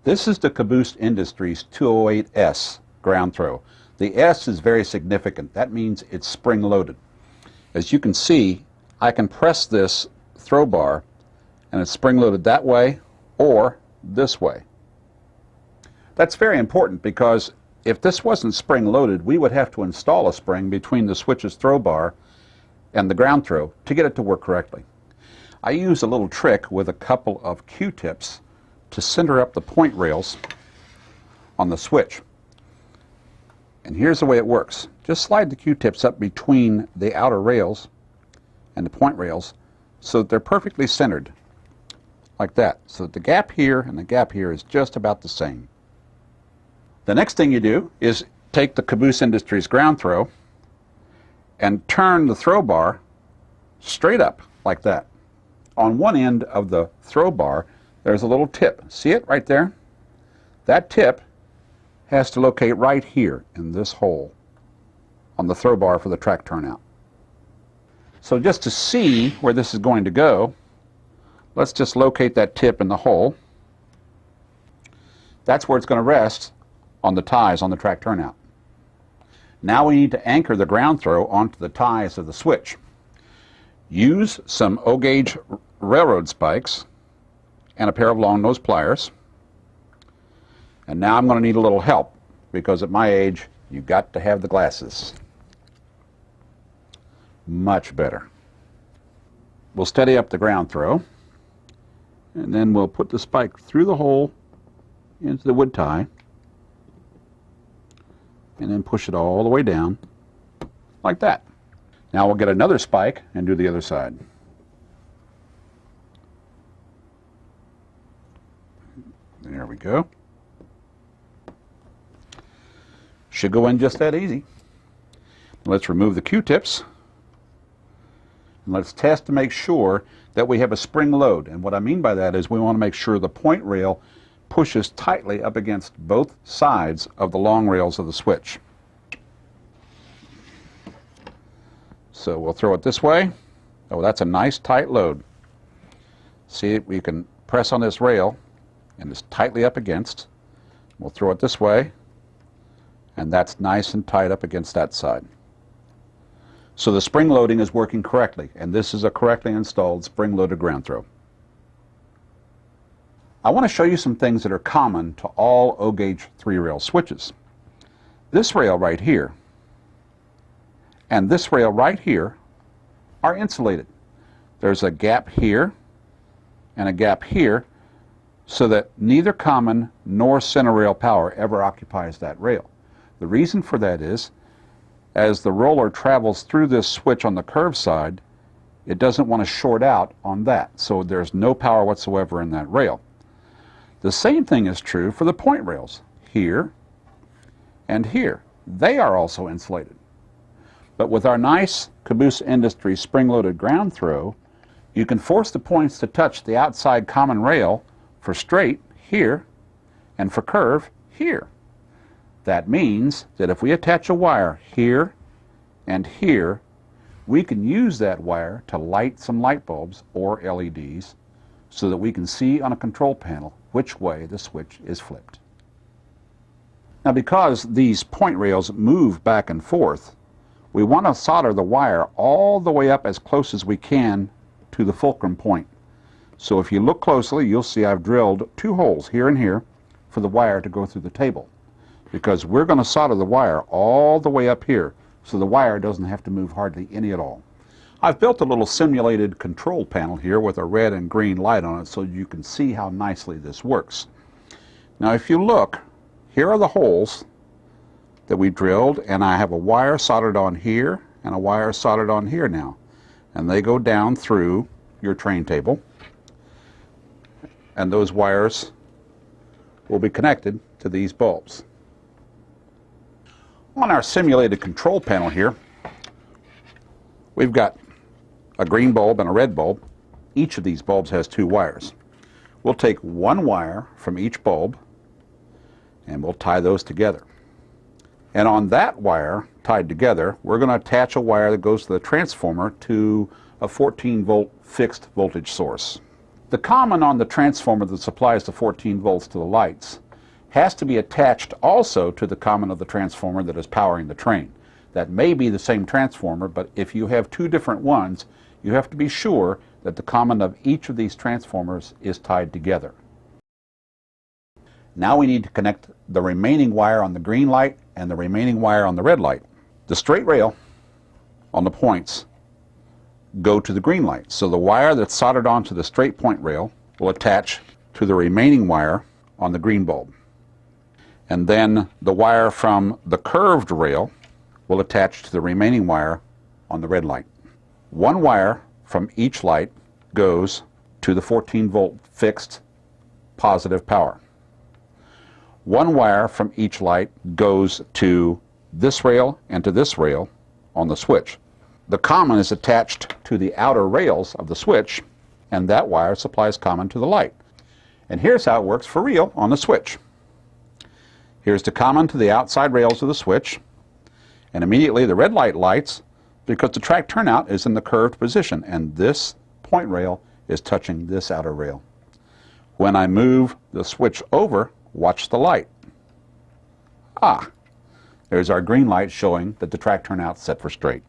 This is the Caboose Industries 208S ground throw. The S is very significant. That means it's spring loaded. As you can see, I can press this throw bar and it's spring loaded that way or this way. That's very important because if this wasn't spring loaded, we would have to install a spring between the switch's throw bar and the ground throw to get it to work correctly. I use a little trick with a couple of Q-tips to center up the point rails on the switch. And here's the way it works. Just slide the Q-tips up between the outer rails and the point rails so that they're perfectly centered, like that. So that the gap here and the gap here is just about the same. The next thing you do is take the Caboose Industries ground throw and turn the throw bar straight up like that. On one end of the throw bar, there's a little tip. See it right there? That tip has to locate right here in this hole on the throw bar for the track turnout. So just to see where this is going to go, let's just locate that tip in the hole. That's where it's going to rest on the ties on the track turnout. Now we need to anchor the ground throw onto the ties of the switch. Use some O-gauge railroad spikes and a pair of long nose pliers. And now I'm going to need a little help because at my age, you've got to have the glasses. Much better. We'll steady up the ground throw and then we'll put the spike through the hole into the wood tie and then push it all the way down like that. Now we'll get another spike and do the other side. There we go. Should go in just that easy. Let's remove the Q-tips. And let's test to make sure that we have a spring load. And what I mean by that is we want to make sure the point rail pushes tightly up against both sides of the long rails of the switch. So we'll throw it this way. Oh, that's a nice tight load. See, we can press on this rail and it's tightly up against. We'll throw it this way and that's nice and tight up against that side. So the spring loading is working correctly, and this is a correctly installed spring-loaded ground throw. I want to show you some things that are common to all O-gauge 3-rail switches. This rail right here and this rail right here are insulated. There's a gap here and a gap here so that neither common nor center rail power ever occupies that rail. The reason for that is, as the roller travels through this switch on the curved side, it doesn't want to short out on that, so there's no power whatsoever in that rail. The same thing is true for the point rails, here and here. They are also insulated. But with our nice Caboose Industries spring-loaded ground throw, you can force the points to touch the outside common rail for straight here and for curve here. That means that if we attach a wire here and here, we can use that wire to light some light bulbs or LEDs so that we can see on a control panel which way the switch is flipped. Now, because these point rails move back and forth, we want to solder the wire all the way up as close as we can to the fulcrum point. So if you look closely, you'll see I've drilled 2 holes here and here for the wire to go through the table, because we're going to solder the wire all the way up here so the wire doesn't have to move hardly any at all. I've built a little simulated control panel here with a red and green light on it so you can see how nicely this works. Now if you look, here are the holes that we drilled, and I have a wire soldered on here and a wire soldered on here now, and they go down through your train table, and those wires will be connected to these bulbs. On our simulated control panel here, we've got a green bulb and a red bulb. Each of these bulbs has 2 wires. We'll take 1 wire from each bulb and we'll tie those together. And on that wire tied together, we're going to attach a wire that goes to the transformer to a 14-volt fixed voltage source. The common on the transformer that supplies the 14 volts to the lights has to be attached also to the common of the transformer that is powering the train. That may be the same transformer, but if you have two different ones, you have to be sure that the common of each of these transformers is tied together. Now we need to connect the remaining wire on the green light and the remaining wire on the red light. The straight rail on the points go to the green light. So the wire that's soldered onto the straight point rail will attach to the remaining wire on the green bulb. And then the wire from the curved rail will attach to the remaining wire on the red light. One wire from each light goes to the 14 volt fixed positive power. One wire from each light goes to this rail and to this rail on the switch. The common is attached to the outer rails of the switch, and that wire supplies common to the light. And here's how it works for real on the switch. Here's the common to the outside rails of the switch, and immediately the red light lights because the track turnout is in the curved position, and this point rail is touching this outer rail. When I move the switch over, watch the light. There's our green light showing that the track turnout's set for straight.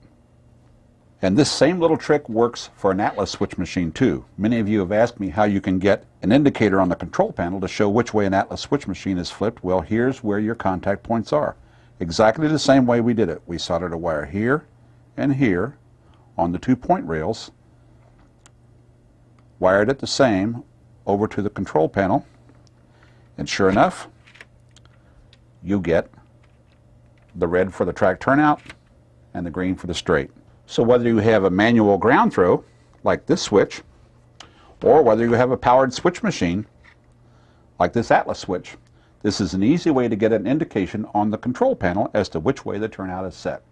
And this same little trick works for an Atlas switch machine too. Many of you have asked me how you can get an indicator on the control panel to show which way an Atlas switch machine is flipped. Well, here's where your contact points are. Exactly the same way we did it. We soldered a wire here and here on the 2 point rails, wired it the same over to the control panel, and sure enough, you get the red for the track turnout and the green for the straight. So whether you have a manual ground throw, like this switch, or whether you have a powered switch machine, like this Atlas switch, this is an easy way to get an indication on the control panel as to which way the turnout is set.